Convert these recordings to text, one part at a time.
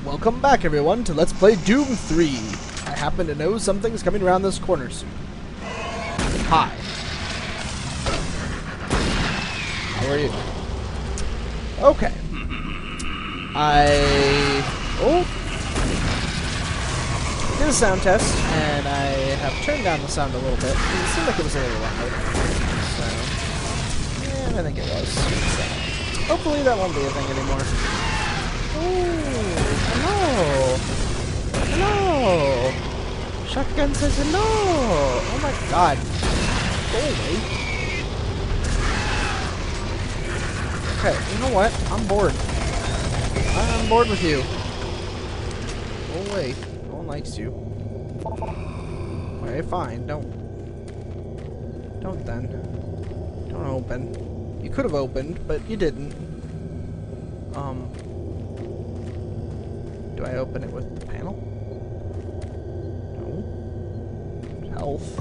Welcome back, everyone, to Let's Play Doom 3. I happen to know something's coming around this corner soon. Hi. How are you? Okay. I did a sound test, and I have turned down the sound a little bit. It seemed like it was a little loud. So, yeah, I think it was. So, hopefully that won't be a thing anymore. Oh, hello. Hello. Shotgun says hello. Oh my god. Go away. Okay, you know what? I'm bored. I'm bored with you. Go away. No one likes you. Okay, fine. Don't then. Don't open. You could have opened, but you didn't. Do I open it with the panel? No. Health.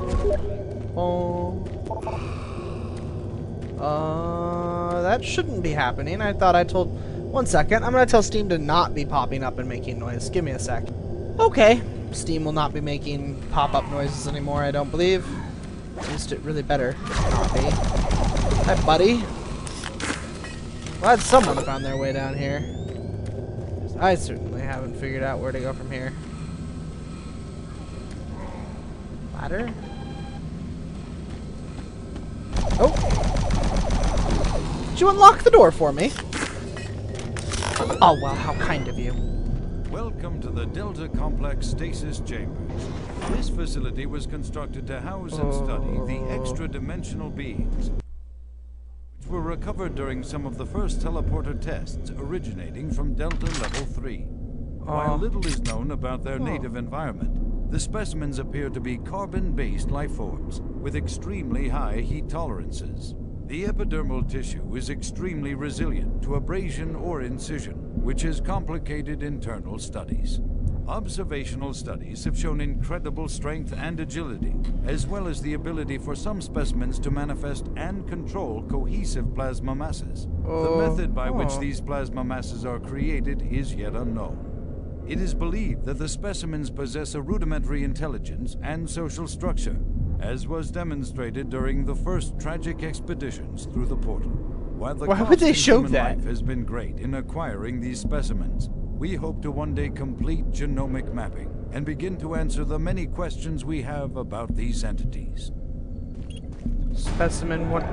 That shouldn't be happening. I thought I told... One second. I'm gonna tell Steam to not be popping up and making noise. Give me a sec. Okay. Steam will not be making pop-up noises anymore, I don't believe. At least it really better not be. Hi, buddy. Glad someone found their way down here. I certainly haven't figured out where to go from here. Ladder? Oh! Did you unlock the door for me? Oh, well, how kind of you. Welcome to the Delta Complex Stasis Chambers. This facility was constructed to house and study the extra-dimensional beings, which were recovered during some of the first teleporter tests originating from Delta Level 3. While little is known about their native environment, the specimens appear to be carbon-based lifeforms with extremely high heat tolerances. The epidermal tissue is extremely resilient to abrasion or incision, which has complicated internal studies. Observational studies have shown incredible strength and agility, as well as the ability for some specimens to manifest and control cohesive plasma masses. The method by which these plasma masses are created is yet unknown. It is believed that the specimens possess a rudimentary intelligence and social structure, as was demonstrated during the first tragic expeditions through the portal. While the Why would they cost in show human that? life has been great in acquiring these specimens, we hope to one day complete genomic mapping and begin to answer the many questions we have about these entities. Specimen one.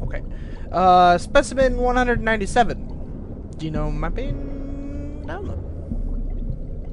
Okay. Specimen 197. Genome mapping. Download.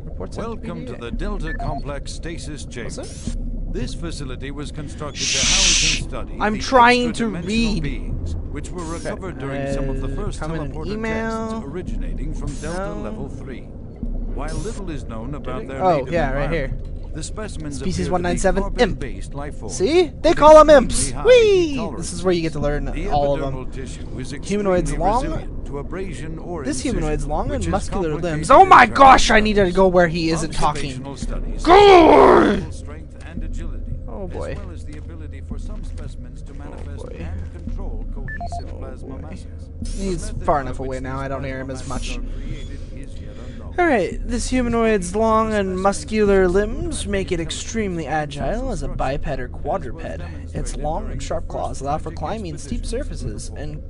Reports. Welcome to the Delta Complex Stasis Chambers. This facility was constructed to house and study I'm the trying to extra-dimensional read. beings, which were recovered during some of the first teleporter tests originating from Delta Level 3. While little is known about their native right here. the specimens Species appear to be 197 imp. carbon-based life forms. See? They with call them imps. extremely high Whee! heat tolerance. This is where you get to learn The all of epidermal them. tissue is Humanoid's extremely long. resilient to abrasion or This incision, humanoid's long which and is muscular limbs. complicated Oh my internal gosh! I need to studies. go where he isn't talking. Observational studies Go! incredible strength and agility, Oh boy. as well as the ability for some specimens to manifest and control cohesive plasma masses. He's The method far by enough which away now, these I don't hear him plasma as masses much. are created is yet unknown. Alright, this humanoid's long and muscular limbs make it extremely agile as a biped or quadruped. Its long and sharp claws allow for climbing steep surfaces, and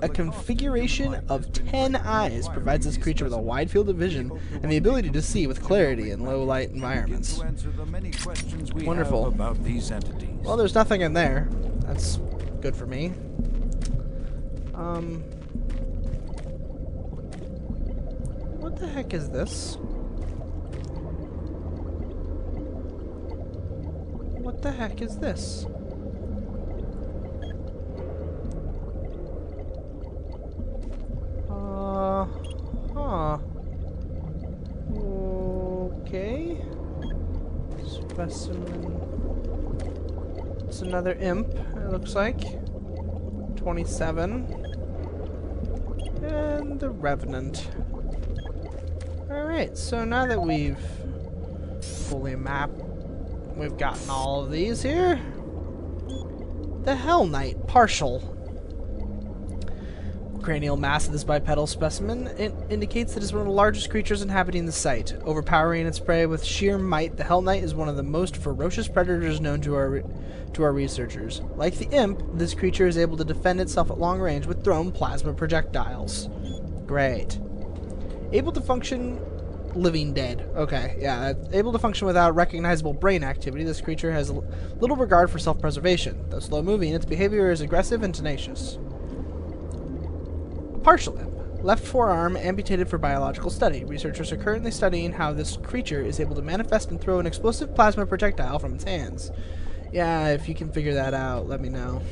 a configuration of 10 eyes provides this creature with a wide field of vision and the ability to see with clarity in low light environments. To answer the many questions we Wonderful. have about these entities. Well, there's nothing in there. That's good for me. What the heck is this? What the heck is this? Huh. Okay. Specimen. It's another imp, it looks like. 27. And the Revenant. Alright, so now that we've fully mapped, we've gotten all of these here. The Hell Knight, partial. cranial mass of this bipedal specimen indicates that it's one of the largest creatures inhabiting the site. Overpowering its prey with sheer might, the Hell Knight is one of the most ferocious predators known to our researchers. Like the imp, this creature is able to defend itself at long range with thrown plasma projectiles. Great. Able to function... living dead. Okay, yeah. Able to function without recognizable brain activity, this creature has little regard for self-preservation. Though slow-moving, its behavior is aggressive and tenacious. Partial imp. Left forearm amputated for biological study. Researchers are currently studying how this creature is able to manifest and throw an explosive plasma projectile from its hands. Yeah, if you can figure that out, let me know.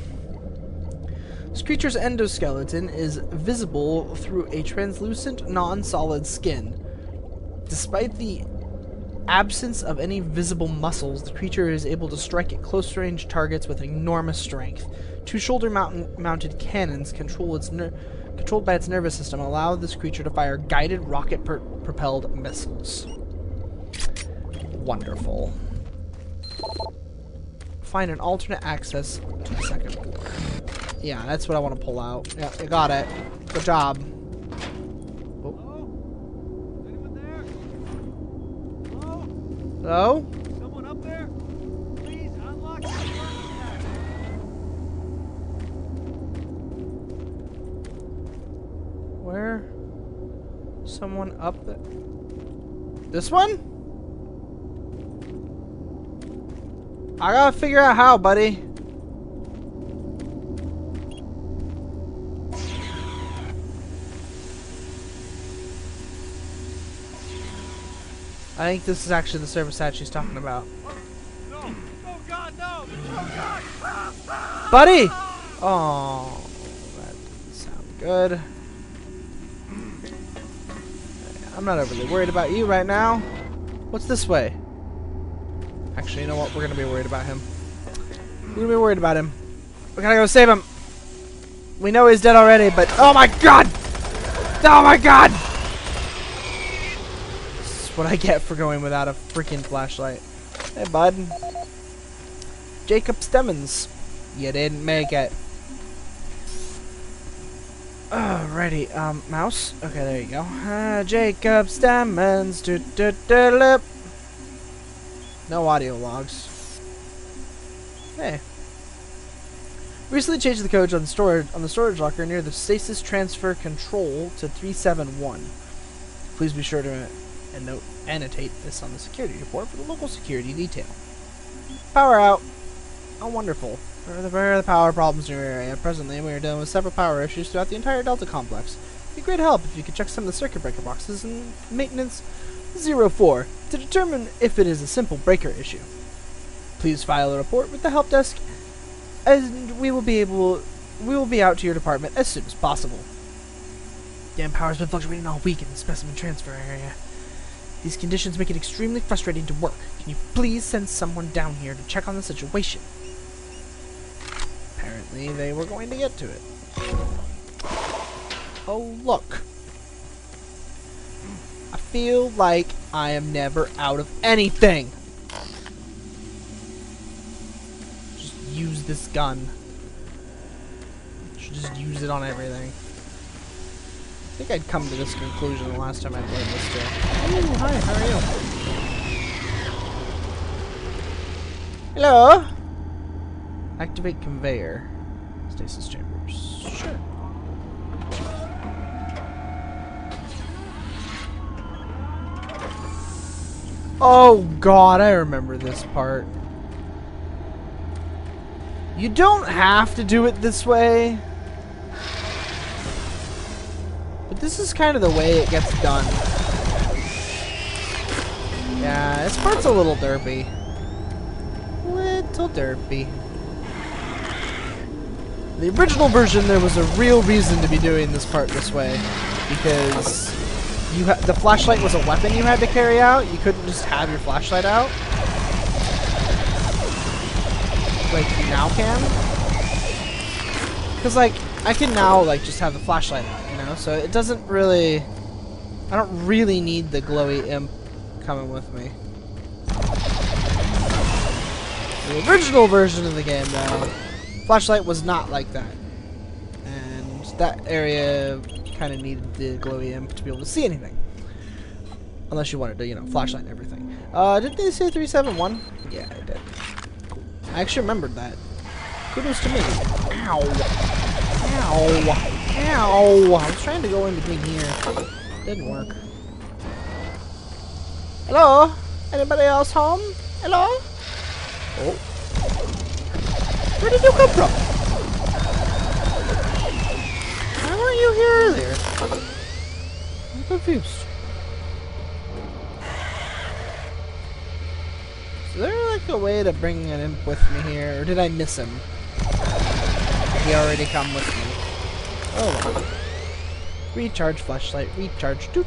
This creature's endoskeleton is visible through a translucent, non-solid skin. Despite the absence of any visible muscles, the creature is able to strike at close-range targets with enormous strength. Two shoulder-mounted cannons controlled by its nervous system allow this creature to fire guided rocket-propelled missiles. Wonderful. Find an alternate access to the second floor. Yeah, that's what I want to pull out. Yeah, I got it. Good job. Hello? Someone up there? Please unlock the door. Where? Someone up there? This one? I gotta figure out how, buddy. I think this is actually the service that she's talking about. No! Oh God, no! Oh God! Buddy! Oh, that doesn't sound good. I'm not overly worried about you right now. What's this way? Actually, you know what? We're gonna be worried about him. We're gonna be worried about him. We gotta go save him. We know he's dead already, but oh my God! Oh my God! What I get for going without a freaking flashlight. Hey, bud. Jacob Stemmons. You didn't make it. Alrighty, mouse. Okay, there you go. Jacob Stemmons. No audio logs. Hey. Recently changed the code on the storage locker near the stasis transfer control to 371. Please be sure to annotate this on the security report for the local security detail. Power out. Oh, wonderful. Where are the power problems in your area? Presently, we are dealing with several power issues throughout the entire Delta complex. It'd be great help if you could check some of the circuit breaker boxes in maintenance 04 to determine if it is a simple breaker issue. Please file a report with the help desk, and we will be out to your department as soon as possible. Damn power's been fluctuating all week in the specimen transfer area. These conditions make it extremely frustrating to work. Can you please send someone down here to check on the situation? Apparently they were going to get to it. Oh, look. I feel like I am never out of anything. Just use this gun. Should just use it on everything. I think I'd come to this conclusion the last time I played this too. Ooh, hi, how are you? Hello? Activate conveyor. Stasis chambers. Sure. Oh God, I remember this part. You don't have to do it this way. But this is kind of the way it gets done. Yeah, this part's a little derpy. Little derpy. The original version, there was a real reason to be doing this part this way. Because the flashlight was a weapon you had to carry out. You couldn't just have your flashlight out. Like you now can. Because, like, I can now, like, just have the flashlight out, you know? So it doesn't really... I don't really need the glowy imp coming with me. The original version of the game, though, flashlight was not like that. And that area kind of needed the glowy imp to be able to see anything. Unless you wanted to, you know, flashlight and everything. Didn't they say 371? Yeah, I did. Cool. I actually remembered that. Kudos to me. Ow. Ow. Ow. I was trying to go in between here. Didn't work. Hello? Anybody else home? Hello? Oh. Where did you come from? Why weren't you here earlier? I'm confused. Is there like a way to bring an imp with me here? Or did I miss him? He already come with me. Oh well. Recharge flashlight, recharge. Run,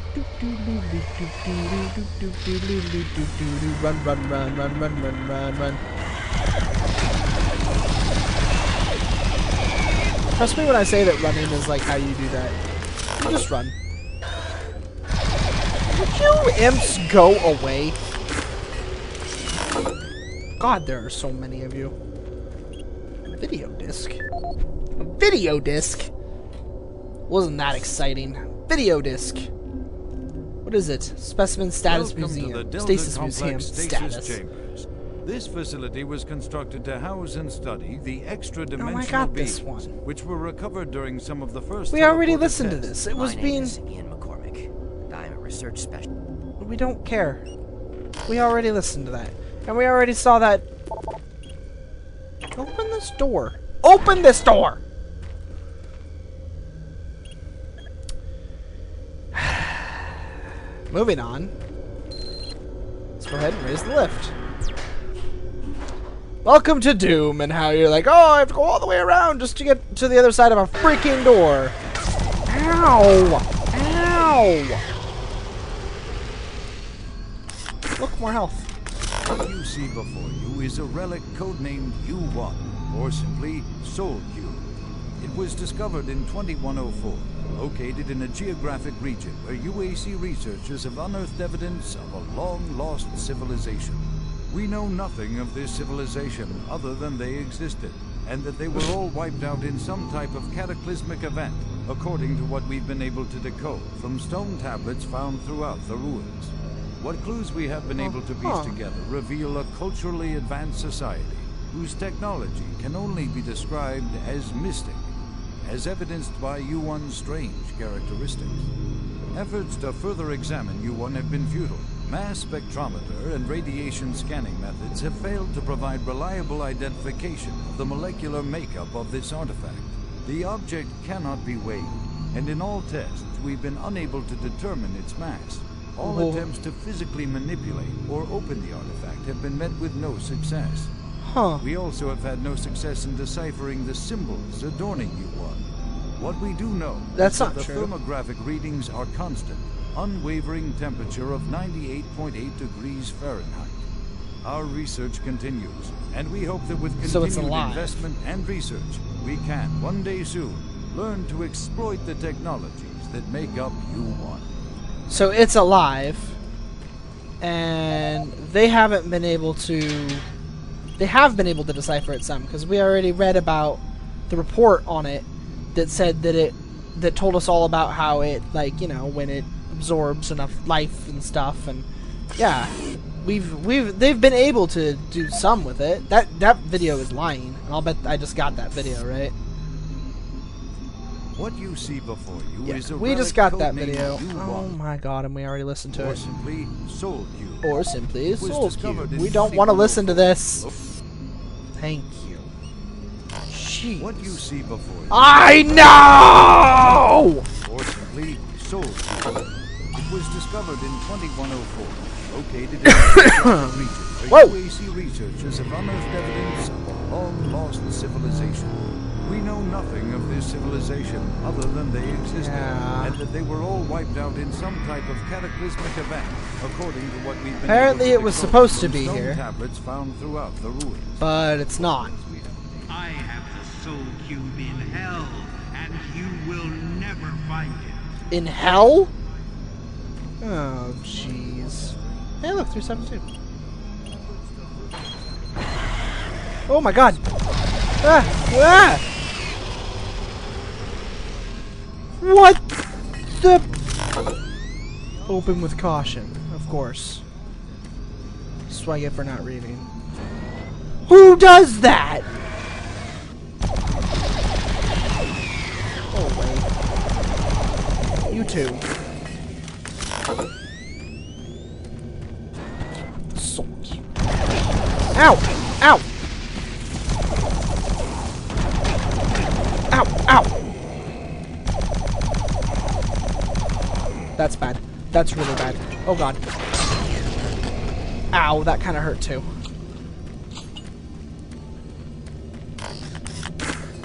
run, run, run, run, run, run, run. Trust me when I say that running is like how you do that. You just run. Would you imps go away? God, there are so many of you. Video disc. A video disc? Wasn't that exciting? Video disc. What is it? Specimen Status Museum. Stasis Museum. Status. Chambers. This facility was constructed to house and study the extra-dimensional Oh, I got beings, this one. which were recovered during some of the first. We already teleported listened to tests. this. It was being. Ian McCormick. I'm a research specialist. We don't care. We already listened to that. And we already saw that. Open this door. Open this door! Moving on. Let's go ahead and raise the lift. Welcome to Doom, and how you're like, oh, I have to go all the way around just to get to the other side of a freaking door. Ow! Ow! Look, more health. What you see before you is a relic codenamed U1, or simply Soul Cube. It was discovered in 2104, located in a geographic region where UAC researchers have unearthed evidence of a long-lost civilization. We know nothing of this civilization other than they existed, and that they were all wiped out in some type of cataclysmic event, according to what we've been able to decode from stone tablets found throughout the ruins. What clues we have been able to piece together reveal a culturally advanced society whose technology can only be described as mystic, as evidenced by U1's strange characteristics. Efforts to further examine U1 have been futile. Mass spectrometer and radiation scanning methods have failed to provide reliable identification of the molecular makeup of this artifact. The object cannot be weighed, and in all tests we've been unable to determine its mass. All attempts to physically manipulate or open the artifact have been met with no success. We also have had no success in deciphering the symbols adorning U1. What we do know is that the thermographic readings are constant, unwavering temperature of 98.8 degrees Fahrenheit. Our research continues, and we hope that with continued investment and research, we can, one day soon, learn to exploit the technologies that make up U1. So it's alive, and they haven't been able to... They have been able to decipher it some, because we already read about the report on it that said that that told us all about how it, like, you know, when it absorbs enough life and stuff, and yeah, they've been able to do some with it. That video is lying, and I'll bet I just got that video, right? What you see before you is a we just got that video. Oh my god, and we already listened to it. Or simply Soul Cube. Or simply Soul Cube. We don't want to listen to this. Thank you. Jeez. What you see before you. I know! Or simply Soul Cube. It was discovered in 2104, located in a region where UAC researchers have unearthed evidence of a long-lost civilization. We know nothing of this civilization other than they existed, and that they were all wiped out in some type of cataclysmic event, according to what we've been Apparently it was supposed to be here, tablets found throughout the ruins. But it's not. I have the Soul Cube in hell, and you will never find it. In hell? Oh, jeez. Hey, look, 372. Oh my god! Ah! Ah! What the? Open with caution, of course. That's what I get for not reading. Who does that? Oh, wait. You too. So cute. Ow! Ow! Ow! Ow! That's bad. That's really bad. Oh god. Ow, that kind of hurt too.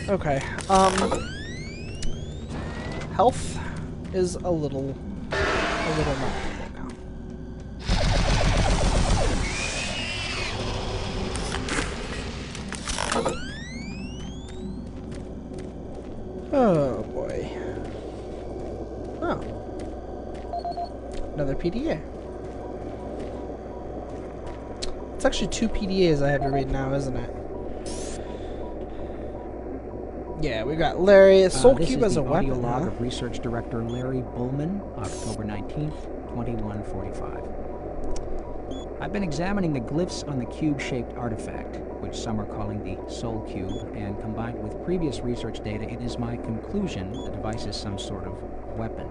Okay. Health is a little not right now. Oh boy. Oh. Another PDA. It's actually 2 PDAs I have to read now, isn't it? Yeah, we got Larry. Soul Cube as a weapon. This is the audio log of Research Director Larry Bullman, October 19th, 2145. I've been examining the glyphs on the cube-shaped artifact, which some are calling the Soul Cube, and combined with previous research data, it is my conclusion the device is some sort of weapon.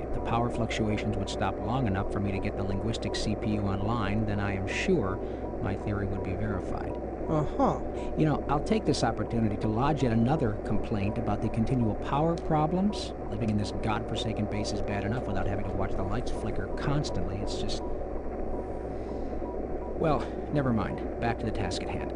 If the power fluctuations would stop long enough for me to get the linguistic CPU online, then I am sure my theory would be verified. Uh-huh. You know, I'll take this opportunity to lodge yet another complaint about the continual power problems. Living in this godforsaken base is bad enough without having to watch the lights flicker constantly. It's just... Well, never mind. Back to the task at hand.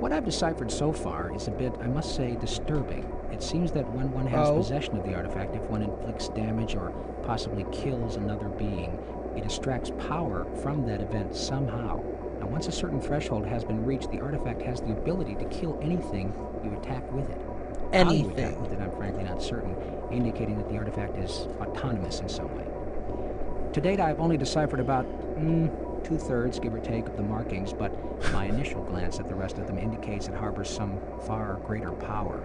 What I've deciphered so far is a bit, I must say, disturbing. It seems that when one has possession of the artifact, if one inflicts damage or possibly kills another being, it extracts power from that event somehow. Now, once a certain threshold has been reached, the artifact has the ability to kill anything you attack with it. How you attack with it, I'm frankly not certain, indicating that the artifact is autonomous in some way. To date, I've only deciphered about 2/3, give or take, of the markings, but my initial glance at the rest of them indicates it harbors some far greater power.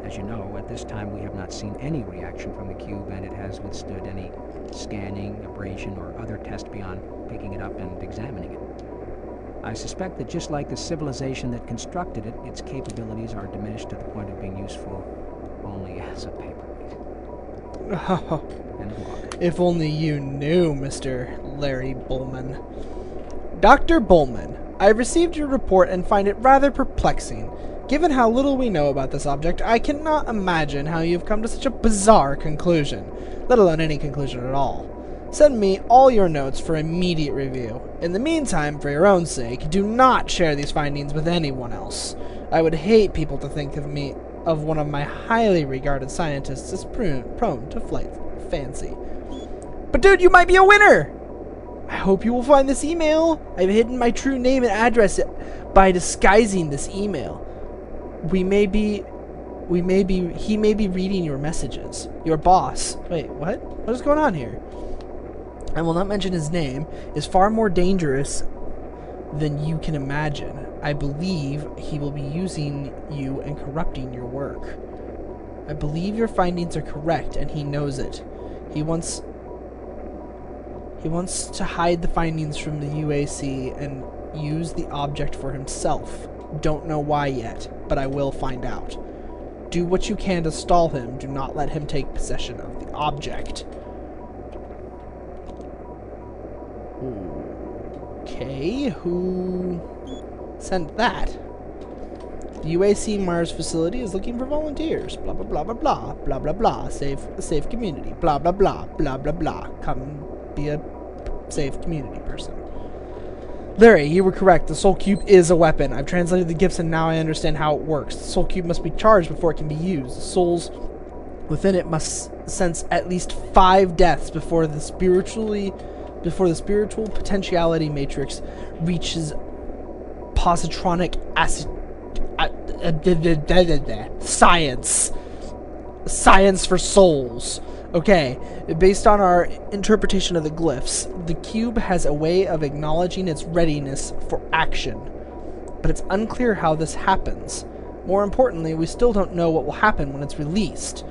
As you know, at this time we have not seen any reaction from the cube, and it has withstood any scanning, abrasion, or other test beyond picking it up and examining it. I suspect that just like the civilization that constructed it, its capabilities are diminished to the point of being useful only as a paperweight. And a log. If only you knew, Mr. Larry Bullman. Dr. Bullman, I received your report and find it rather perplexing. Given how little we know about this object, I cannot imagine how you've come to such a bizarre conclusion, let alone any conclusion at all. Send me all your notes for immediate review. In the meantime, for your own sake, do not share these findings with anyone else. I would hate people to think of one of my highly regarded scientists as prone to flight fancy. But dude, you might be a winner! I hope you will find this email. I've hidden my true name and address by disguising this email. He may be reading your messages. Your boss. Wait, what? What is going on here? I will not mention his name, is far more dangerous than you can imagine. I believe he will be using you and corrupting your work. I believe your findings are correct, and he knows it. He wants to hide the findings from the UAC and use the object for himself. Don't know why yet, but I will find out. Do what you can to stall him. Do not let him take possession of the object. Okay, who sent that? The UAC Mars facility is looking for volunteers. Blah blah blah blah blah blah blah blah. Safe community. Blah blah blah blah blah blah. Come be a safe community person. Larry, you were correct. The Soul Cube is a weapon. I've translated the gifts and now I understand how it works. The Soul Cube must be charged before it can be used. The souls within it must sense at least 5 deaths before the spiritual potentiality matrix reaches positronic science for souls. Okay, based on our interpretation of the glyphs, the cube has a way of acknowledging its readiness for action, but it's unclear how this happens. More importantly, we still don't know what will happen when it's released.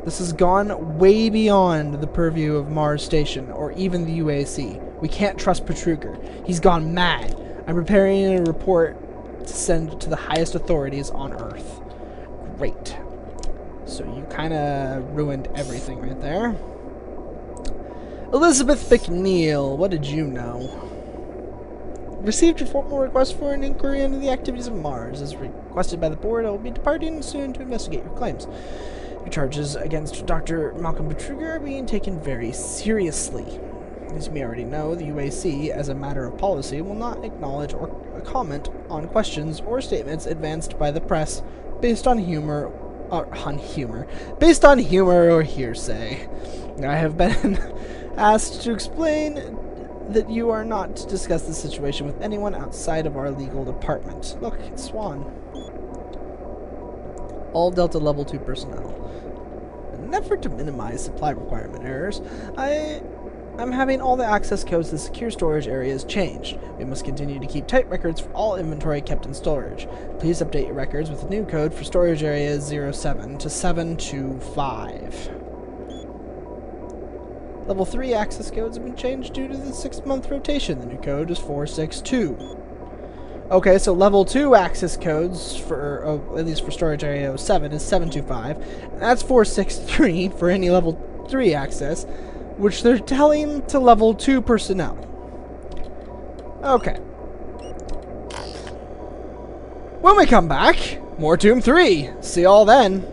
This has gone way beyond the purview of Mars Station, or even the UAC. We can't trust Petruger. He's gone mad. I'm preparing a report to send to the highest authorities on Earth. Great. So you kind of ruined everything right there. Elizabeth McNeil, what did you know? Received your formal request for an inquiry into the activities of Mars. As requested by the board, I will be departing soon to investigate your claims. Your charges against Dr. Malcolm Petruger are being taken very seriously. As you may already know, the UAC, as a matter of policy, will not acknowledge or comment on questions or statements advanced by the press based on humor or hearsay. I have been asked to explain that you are not to discuss the situation with anyone outside of our legal department. Look, it's Swan. All Delta Level 2 personnel. In an effort to minimize supply requirement errors, I'm having all the access codes to the secure storage areas changed. We must continue to keep tight records for all inventory kept in storage. Please update your records with the new code for storage areas 07 to 725. Level 3 access codes have been changed due to the 6-month rotation. The new code is 462. Okay, so level 2 access codes for, at least for storage area 07 is 725. And that's 463 for any level 3 access, which they're telling to level 2 personnel. Okay. When we come back, more Tomb 3. See y'all then.